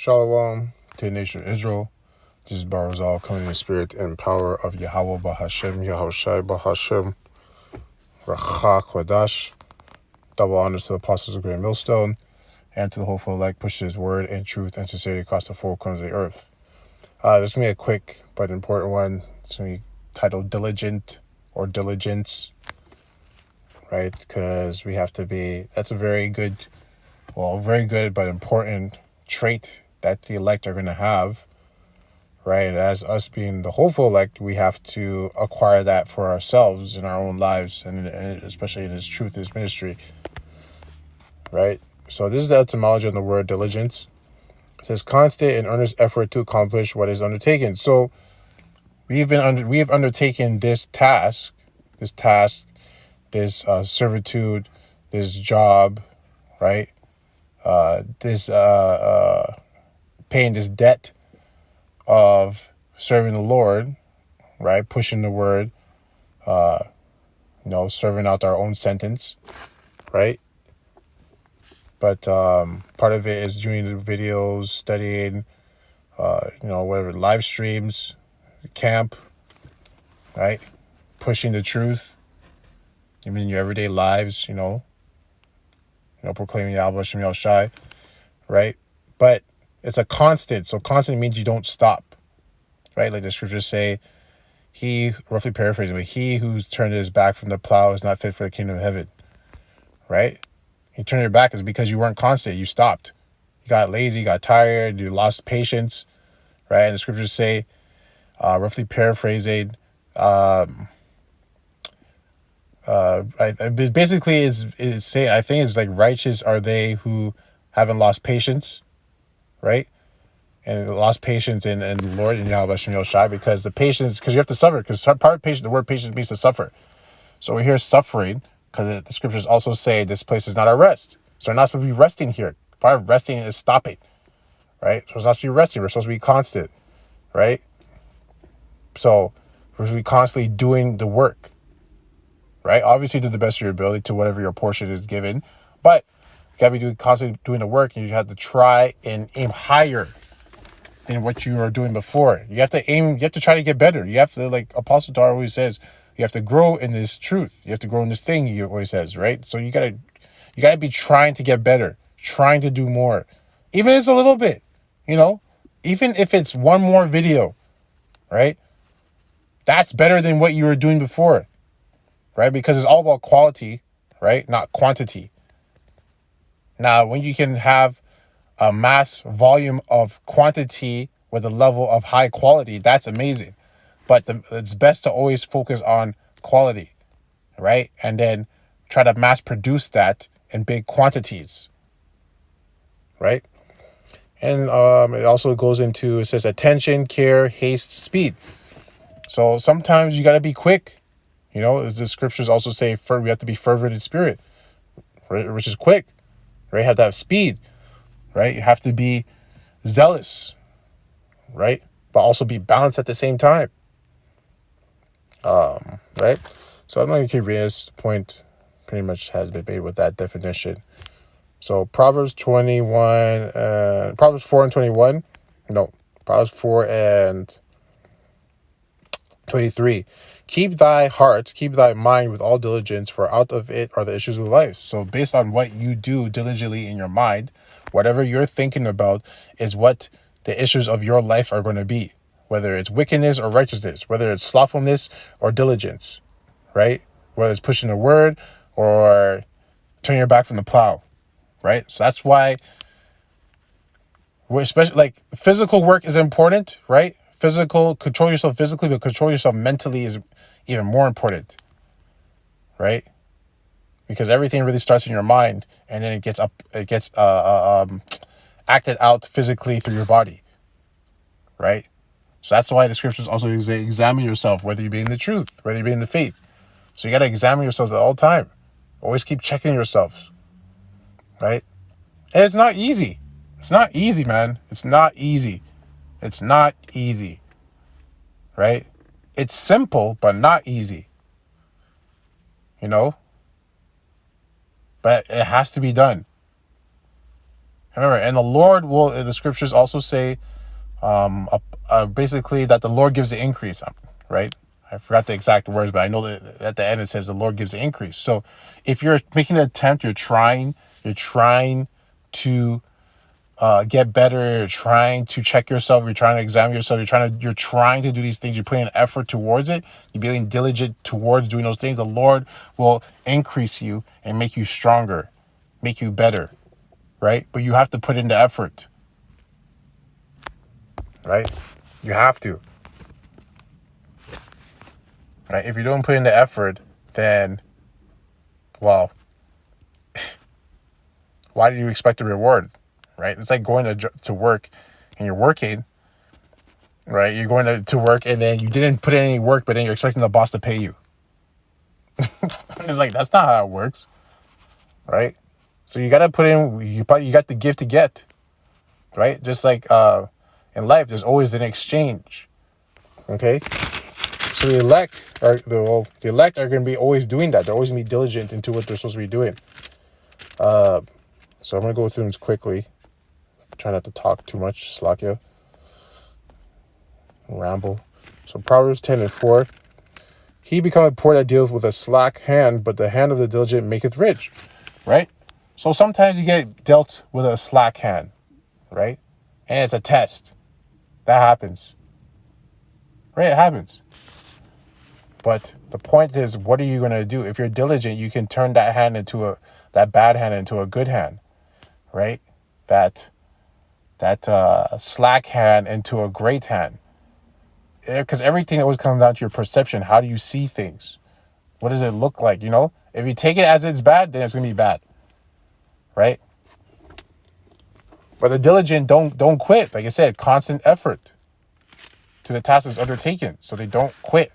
Shalom to the nation of Israel. This is Barazal coming in the spirit and power of Yahweh Bahashem, Yahushai Bahashem, Rachak Wadash. Double honors to the apostles of Great Millstone and to the hopeful elect pushes his word and truth and sincerity across the four corners of the earth. This is going to be a quick but important one. It's going to be titled Diligent or Diligence, right? Because we have to be, that's a very good but important trait that the elect are going to have, right? As us being the hopeful elect, we have to acquire that for ourselves in our own lives, and especially in His truth, His ministry, right? So this is the etymology of the word diligence. It says constant and earnest effort to accomplish what is undertaken. So we have undertaken this task, this servitude, this job, right? Paying this debt of serving the Lord, right? Pushing the word, serving out our own sentence, right? But part of it is doing the videos, studying, live streams, camp, right? Pushing the truth, even in your everyday lives, proclaiming Yahweh Shem Yahushai, right? But it's a constant. So constant means you don't stop, right? Like the scriptures say, roughly paraphrasing, but he who's turned his back from the plow is not fit for the kingdom of heaven, right? You turn your back is because you weren't constant. You stopped. You got lazy, you got tired, you lost patience, right? And the scriptures say, roughly paraphrasing, basically is saying, I think it's like righteous are they who haven't lost patience, right? And lost patience in the Lord and Yahweh Shem Yoshai, because you have to suffer, because part of patience, the word patience means to suffer. So we're here suffering because the scriptures also say this place is not our rest. So we're not supposed to be resting here. Part of resting is stopping, right? So it's not supposed to be resting. We're supposed to be constant, right? So we're supposed to be constantly doing the work, right? Obviously, to the best of your ability, to whatever your portion is given, but you gotta be constantly doing the work, and you have to try and aim higher than what you were doing before. You have to try to get better. You have to, like Apostle Dar always says, you have to grow in this truth. You have to grow in this thing, he always says, right? So you gotta be trying to get better, trying to do more. Even if it's a little bit, even if it's one more video, right? That's better than what you were doing before, right? Because it's all about quality, right? Not quantity. Now, when you can have a mass volume of quantity with a level of high quality, that's amazing. But it's best to always focus on quality, right? And then try to mass produce that in big quantities, right? And it also goes into, it says attention, care, haste, speed. So sometimes you got to be quick. As the scriptures also say, we have to be fervent in spirit, right? Which is quick, right? You have to have speed, right? You have to be zealous, right? But also be balanced at the same time, right? So I'm not going to keep reading this point. Pretty much has been made with that definition. So Proverbs 4 and 23. Keep thy mind with all diligence, for out of it are the issues of life. So based on what you do diligently in your mind, whatever you're thinking about is what the issues of your life are going to be, whether it's wickedness or righteousness, whether it's slothfulness or diligence, right? Whether it's pushing the word or turning your back from the plow, right? So that's why especially like physical work is important, right? Control yourself physically, but control yourself mentally is even more important, right? Because everything really starts in your mind, and then it gets acted out physically through your body, right? So that's why the scriptures also say examine yourself, whether you be in the truth, whether you be in the faith. So you got to examine yourself at all time. Always keep checking yourself, right? And it's not easy. It's not easy, man. It's not easy. It's not easy, right? It's simple, but not easy, but it has to be done. Remember, and the Lord will, the scriptures also say, basically that the Lord gives the increase, right? I forgot the exact words, but I know that at the end it says the Lord gives the increase. So if you're making an attempt, you're trying to get better, you're trying to check yourself, you're trying to examine yourself, you're trying to do these things, you're putting an effort towards it, you're being diligent towards doing those things, the Lord will increase you and make you stronger, make you better, right? But you have to put in the effort, right? You have to. Right? If you don't put in the effort, then, well, why do you expect a reward? Right? It's like going to work and you're working, right? You're going to work and then you didn't put in any work, but then you're expecting the boss to pay you. It's like, that's not how it works, right? So you got to put in, you got the gift to get, right? Just like in life, there's always an exchange, okay? So the elect are going to be always doing that. They're always going to be diligent into what they're supposed to be doing. So I'm going to go through them quickly. Try not to talk too much, Slakia. Ramble. So Proverbs 10:4. He becometh poor that deals with a slack hand, but the hand of the diligent maketh rich. Right? So sometimes you get dealt with a slack hand, right? And it's a test. That happens. Right? It happens. But the point is, what are you going to do? If you're diligent, you can turn that bad hand into a good hand, right? That slack hand into a great hand. Because everything always comes down to your perception. How do you see things? What does it look like? You know, if you take it as it's bad, then it's going to be bad, right? But the diligent don't quit. Like I said, constant effort to the task is undertaken, so they don't quit.